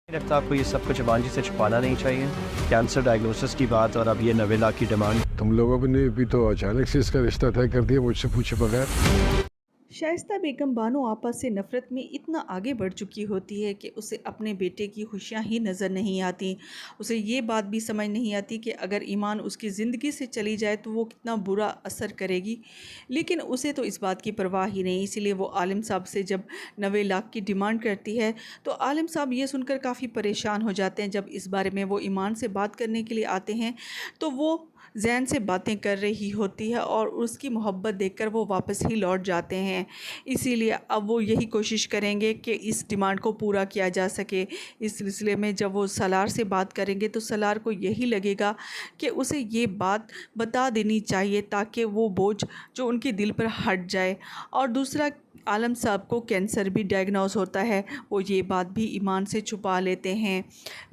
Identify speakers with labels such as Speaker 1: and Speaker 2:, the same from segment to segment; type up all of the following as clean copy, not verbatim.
Speaker 1: लगता आपको ये सब कुछ ईमान जी से छुपाना नहीं चाहिए? कैंसर डायग्नोसिस की बात और अब ये 90 लाख की डिमांड।
Speaker 2: तुम लोगों ने भी तो अचानक से इसका रिश्ता तय कर दिया मुझसे पूछे बगैर।
Speaker 3: शाइस्ता बेगम बानो आपा से नफ़रत में इतना आगे बढ़ चुकी होती है कि उसे अपने बेटे की खुशियां ही नज़र नहीं आती। उसे ये बात भी समझ नहीं आती कि अगर ईमान उसकी ज़िंदगी से चली जाए तो वो कितना बुरा असर करेगी, लेकिन उसे तो इस बात की परवाह ही नहीं। इसीलिए वो आलिम साहब से जब 90 लाख की डिमांड करती है तो आलिम साहब ये सुनकर काफ़ी परेशान हो जाते हैं। जब इस बारे में वो ईमान से बात करने के लिए आते हैं तो वो जैन से बातें कर रही होती है और उसकी मोहब्बत देखकर वो वापस ही लौट जाते हैं। इसीलिए अब वो यही कोशिश करेंगे कि इस डिमांड को पूरा किया जा सके। इस सिलसिले में जब वो सलार से बात करेंगे तो सलार को यही लगेगा कि उसे ये बात बता देनी चाहिए ताकि वो बोझ जो उनके दिल पर हट जाए। और दूसरा, आलम साहब को कैंसर भी डायग्नोस होता है, वो ये बात भी ईमान से छुपा लेते हैं,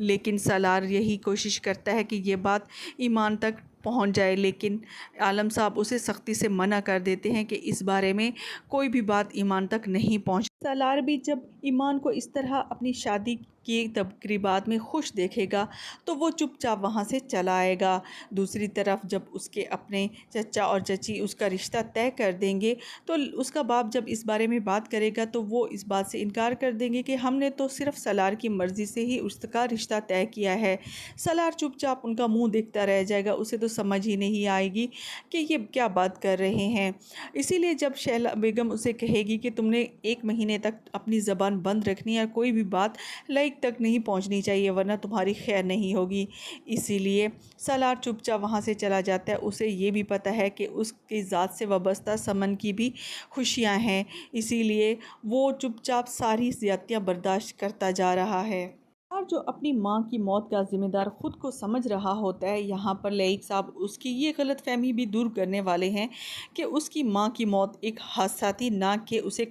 Speaker 3: लेकिन सलार यही कोशिश करता है कि ये बात ईमान तक पहुंच जाए, लेकिन आलम साहब उसे सख्ती से मना कर देते हैं कि इस बारे में कोई भी बात ईमान तक नहीं पहुंच। सलार भी जब ईमान को इस तरह अपनी शादी की तकरीबात में खुश देखेगा तो वो चुपचाप वहाँ से चला आएगा। दूसरी तरफ जब उसके अपने चचा और चची उसका रिश्ता तय कर देंगे तो उसका बाप जब इस बारे में बात करेगा तो वो इस बात से इनकार कर देंगे कि हमने तो सिर्फ सलार की मर्ज़ी से ही उसका रिश्ता तय किया है। सलार चुपचाप उनका मुंह देखता रह जाएगा, उसे तो समझ ही नहीं आएगी कि ये क्या बात कर रहे हैं। इसीलिए जब शैला बेगम उसे कहेगी कि तुमने 1 महीने तक अपनी ज़बान बंद रखनी है और कोई भी बात लाइक तक नहीं पहुंचनी चाहिए वरना तुम्हारी खैर नहीं होगी, इसीलिए सलार चुपचाप वहाँ से चला जाता है। उसे ये भी पता है कि उसकी ज़ात से वाबस्ता समन की भी खुशियाँ हैं, इसीलिए वो चुपचाप सारी ज़्यादतियाँ बर्दाश्त करता जा रहा है। और जो अपनी माँ की मौत का ज़िम्मेदार ख़ुद को समझ रहा होता है, यहाँ पर लईक साहब उसकी ये गलतफहमी भी दूर करने वाले हैं कि उसकी माँ की मौत एक हादसा थी, ना कि उसे